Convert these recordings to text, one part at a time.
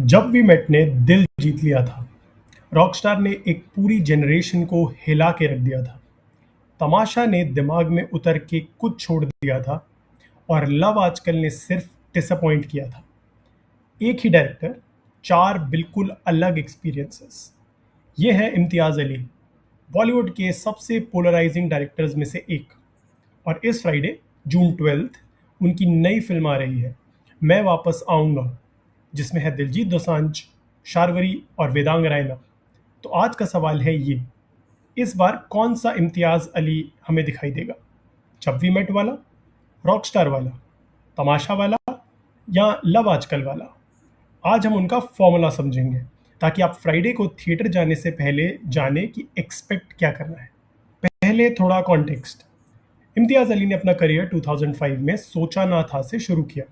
जब वी मेट ने दिल जीत लिया था। रॉकस्टार ने एक पूरी जनरेशन को हिला के रख दिया था। तमाशा ने दिमाग में उतर के कुछ छोड़ दिया था। और लव आजकल ने सिर्फ डिसअपॉइंट किया था। एक ही डायरेक्टर, चार बिल्कुल अलग एक्सपीरियंसेस। ये है इम्तियाज अली, बॉलीवुड के सबसे पोलराइजिंग डायरेक्टर्स में से एक। और इस फ्राइडे जून 12 उनकी नई फिल्म आ रही है, मैं वापस आऊंगा, जिसमें है दिलजीत दोसांझ, शार्वरी और वेदांग रैना। तो आज का सवाल है ये, इस बार कौन सा इम्तियाज अली हमें दिखाई देगा? जब वी मेट वाला, रॉकस्टार वाला, तमाशा वाला, या लव आजकल वाला? आज हम उनका फॉर्मूला समझेंगे, ताकि आप फ्राइडे को थिएटर जाने से पहले जाने कि एक्सपेक्ट क्या करना है। पहले थोड़ा कॉन्टेक्स्ट। इम्तियाज अली ने अपना करियर 2005 में सोचा ना था से शुरू किया,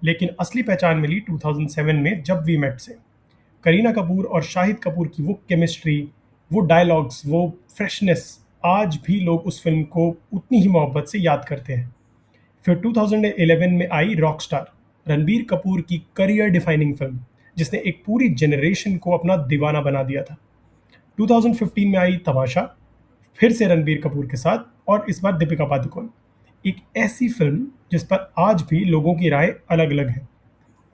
लेकिन असली पहचान मिली 2007 में जब वी मेट से। करीना कपूर और शाहिद कपूर की वो केमिस्ट्री, वो डायलॉग्स, वो फ्रेशनेस, आज भी लोग उस फिल्म को उतनी ही मोहब्बत से याद करते हैं। फिर 2011 में आई रॉकस्टार, रणबीर कपूर की करियर डिफाइनिंग फिल्म, जिसने एक पूरी जनरेशन को अपना दीवाना बना दिया था। 2015 में आई तमाशा, फिर से रणबीर कपूर के साथ, और इस बार दीपिका पादुकोण। एक ऐसी फिल्म जिस पर आज भी लोगों की राय अलग अलग है।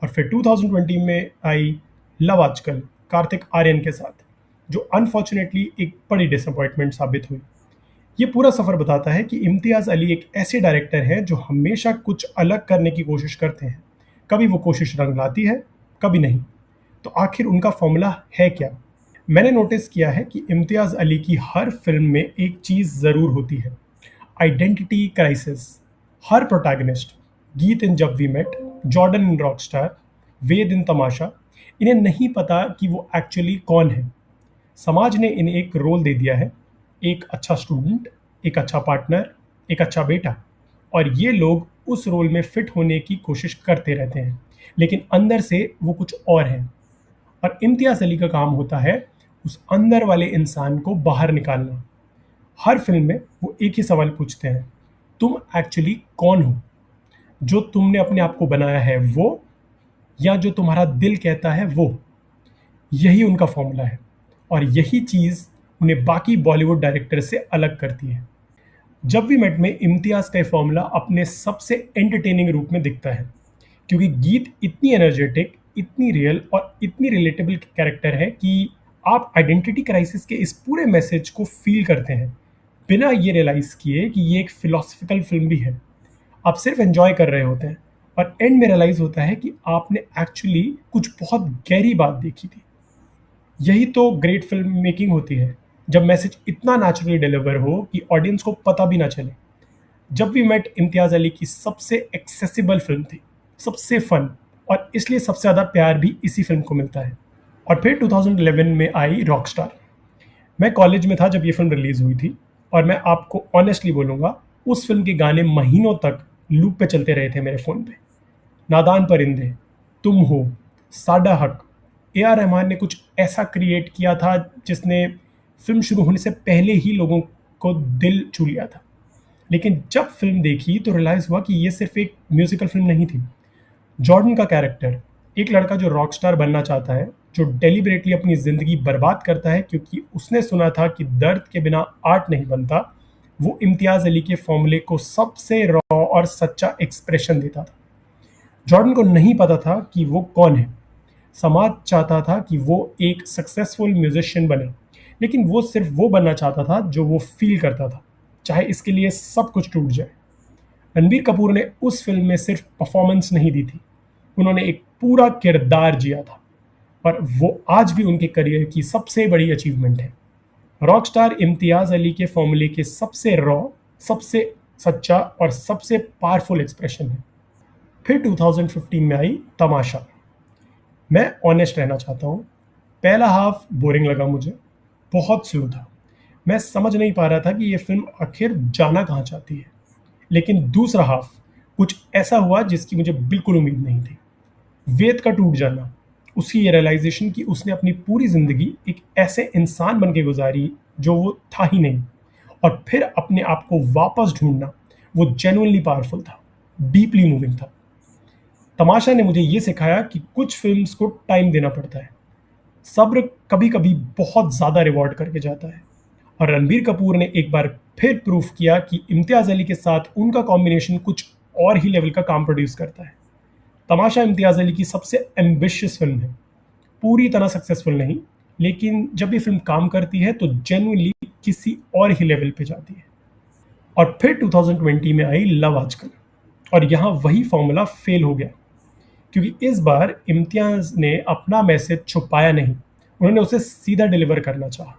और फिर 2020 में आई लव आजकल, कार्तिक आर्यन के साथ, जो अनफॉर्चुनेटली एक बड़ी डिसअपॉइंटमेंट साबित हुई। ये पूरा सफ़र बताता है कि इम्तियाज़ अली एक ऐसे डायरेक्टर हैं जो हमेशा कुछ अलग करने की कोशिश करते हैं। कभी वो कोशिश रंग लाती है, कभी नहीं। तो आखिर उनका फॉर्मूला है क्या? मैंने नोटिस किया है कि इम्तियाज़ अली की हर फिल्म में एक चीज़ ज़रूर होती है, identity crisis. Her protagonist, Geet in Jab We Met, Jordan in Rockstar, Ved in Tamasha, इन्हें नहीं पता कि वो एक्चुअली कौन है। समाज ने इन्हें एक रोल दे दिया है, एक अच्छा स्टूडेंट, एक अच्छा पार्टनर, एक अच्छा बेटा। और ये लोग उस रोल में फिट होने की कोशिश करते रहते हैं, लेकिन अंदर से वो कुछ और हैं। और इम्तियाज अली का काम होता है उस अंदर वाले इंसान को बाहर निकालना। हर फिल्म में वो एक ही सवाल पूछते हैं, तुम एक्चुअली कौन हो? जो तुमने अपने आप को बनाया है वो, या जो तुम्हारा दिल कहता है वो? यही उनका फॉर्मूला है, और यही चीज़ उन्हें बाकी बॉलीवुड डायरेक्टर से अलग करती है। जब वी मेट में इम्तियाज़ का ये फॉर्मूला अपने सबसे एंटरटेनिंग रूप में दिखता है, क्योंकि गीत इतनी एनर्जेटिक, इतनी रियल और इतनी रिलेटेबल कैरेक्टर है कि आप आइडेंटिटी क्राइसिस के इस पूरे मैसेज को फील करते हैं, बिना ये रियलाइज़ किए कि ये एक फिलोसफिकल फिल्म भी है। आप सिर्फ एंजॉय कर रहे होते हैं, और एंड में रियलाइज़ होता है कि आपने एक्चुअली कुछ बहुत गहरी बात देखी थी। यही तो ग्रेट फिल्म मेकिंग होती है, जब मैसेज इतना नेचुरली डिलीवर हो कि ऑडियंस को पता भी ना चले। जब वी मेट इम्तियाज अली की सबसे एक्सेसिबल फिल्म थी, सबसे फन, और इसलिए सबसे ज़्यादा प्यार भी इसी फिल्म को मिलता है। और फिर 2011 में आई रॉकस्टार। मैं कॉलेज में था जब ये फिल्म रिलीज हुई थी, और मैं आपको ऑनेस्टली बोलूँगा, उस फिल्म के गाने महीनों तक लूप पे चलते रहे थे मेरे फ़ोन पे। नादान परिंदे, तुम हो, साडा हक। ए आर रहमान ने कुछ ऐसा क्रिएट किया था जिसने फिल्म शुरू होने से पहले ही लोगों को दिल छू लिया था। लेकिन जब फिल्म देखी तो रियलाइज़ हुआ कि ये सिर्फ एक म्यूजिकल फिल्म नहीं थी। जॉर्डन का कैरेक्टर, एक लड़का जो रॉकस्टार बनना चाहता है, जो डेलिबरेटली अपनी ज़िंदगी बर्बाद करता है क्योंकि उसने सुना था कि दर्द के बिना आर्ट नहीं बनता, वो इम्तियाज़ अली के फॉर्मूले को सबसे रॉ और सच्चा एक्सप्रेशन देता था। जॉर्डन को नहीं पता था कि वो कौन है। समाज चाहता था कि वो एक सक्सेसफुल म्यूजिशियन बने, लेकिन वो सिर्फ वो बनना चाहता था जो वो फील करता था, चाहे इसके लिए सब कुछ टूट जाए। रणबीर कपूर ने उस फिल्म में सिर्फ परफॉर्मेंस नहीं दी थी, उन्होंने एक पूरा किरदार जिया था। और वो आज भी उनके करियर की सबसे बड़ी अचीवमेंट है। रॉकस्टार इम्तियाज अली के फॉर्मूले के सबसे रॉ, सबसे सच्चा और सबसे पावरफुल एक्सप्रेशन है। फिर 2015 में आई तमाशा। मैं ऑनेस्ट रहना चाहता हूँ, पहला हाफ बोरिंग लगा मुझे, बहुत स्लो था। मैं समझ नहीं पा रहा था कि ये फिल्म आखिर जाना कहाँ चाहती है। लेकिन दूसरा हाफ कुछ ऐसा हुआ जिसकी मुझे बिल्कुल उम्मीद नहीं थी। वेद का टूट जाना, उसकी ये रियलाइजेशन कि उसने अपनी पूरी ज़िंदगी एक ऐसे इंसान बन के गुजारी जो वो था ही नहीं, और फिर अपने आप को वापस ढूंढना, वो जेन्युइनली पावरफुल था, डीपली मूविंग था। तमाशा ने मुझे ये सिखाया कि कुछ फिल्म्स को टाइम देना पड़ता है। सब्र कभी कभी बहुत ज़्यादा रिवॉर्ड करके जाता है। और रणबीर कपूर ने एक बार फिर प्रूफ किया कि इम्तियाज़ अली के साथ उनका कॉम्बिनेशन कुछ और ही लेवल का काम प्रोड्यूस करता है। तमाशा इम्तियाज़ अली की सबसे एम्बिशियस फिल्म है। पूरी तरह सक्सेसफुल नहीं, लेकिन जब ये फिल्म काम करती है तो जेन्युइनली किसी और ही लेवल पे जाती है। और फिर 2020 में आई लव आजकल, और यहाँ वही फॉर्मूला फेल हो गया, क्योंकि इस बार इम्तियाज ने अपना मैसेज छुपाया नहीं, उन्होंने उसे सीधा डिलीवर करना चाहा।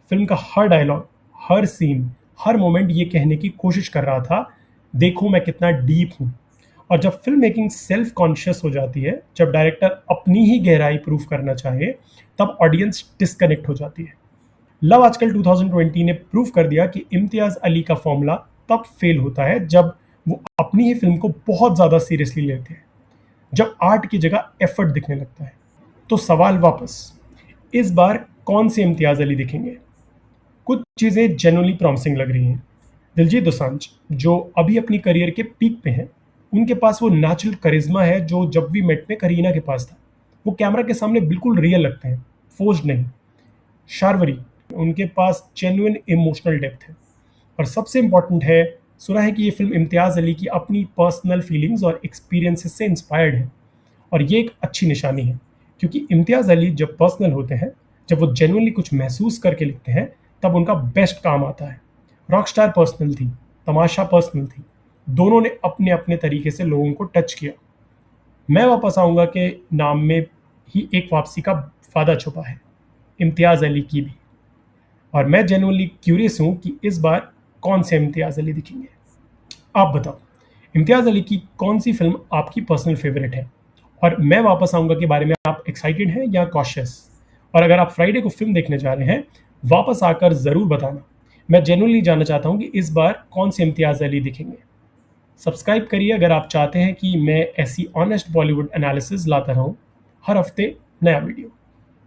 फिल्म का हर डायलॉग, हर सीन, हर मोमेंट ये कहने की कोशिश कर रहा था, देखो मैं कितना डीप हूँ। और जब फिल्म मेकिंग सेल्फ कॉन्शियस हो जाती है, जब डायरेक्टर अपनी ही गहराई प्रूफ करना चाहे, तब ऑडियंस डिस्कनेक्ट हो जाती है। लव आजकल 2020 ने प्रूव कर दिया कि इम्तियाज अली का फॉर्मूला तब फेल होता है जब वो अपनी ही फिल्म को बहुत ज़्यादा सीरियसली लेते हैं, जब आर्ट की जगह एफर्ट दिखने लगता है। तो सवाल वापस, इस बार कौन से इम्तियाज अली दिखेंगे? कुछ चीज़ें जेन्युइनली प्रॉमिसिंग लग रही हैं। दिलजीत दोसांझ, जो अभी अपनी करियर के पीक पे हैं, उनके पास वो नेचुरल करिश्मा है जो जब वी मेट में करीना के पास था। वो कैमरा के सामने बिल्कुल रियल लगते हैं, फोर्स्ड नहीं। शार्वरी, उनके पास जेन्युइन इमोशनल डेप्थ है। और सबसे इम्पॉर्टेंट है, सुना है कि ये फिल्म इम्तियाज़ अली की अपनी पर्सनल फीलिंग्स और एक्सपीरियंसेस से इंस्पायर्ड है। और ये एक अच्छी निशानी है, क्योंकि इम्तियाज़ अली जब पर्सनल होते हैं, जब वो जेन्युइनली कुछ महसूस करके लिखते हैं, तब उनका बेस्ट काम आता है। रॉकस्टार पर्सनल थी, तमाशा पर्सनल थी, दोनों ने अपने अपने तरीके से लोगों को टच किया। मैं वापस आऊँगा के नाम में ही एक वापसी का वादा छुपा है, इम्तियाज़ अली की भी। और मैं जेन्युइनली क्यूरियस हूँ कि इस बार कौन से इम्तियाज़ अली दिखेंगे। आप बताओ, इम्तियाज़ अली की कौन सी फिल्म आपकी पर्सनल फेवरेट है? और मैं वापस आऊँगा के बारे में आप एक्साइटेड हैं या कॉशियस? और अगर आप फ्राइडे को फिल्म देखने जा रहे हैं, वापस आकर ज़रूर बताना। मैं जेन्युइनली जानना चाहता हूँ कि इस बार कौन से इम्तियाज़ अली दिखेंगे। सब्सक्राइब करिए अगर आप चाहते हैं कि मैं ऐसी ऑनेस्ट बॉलीवुड एनालिसिस लाता रहूँ। हर हफ्ते नया वीडियो।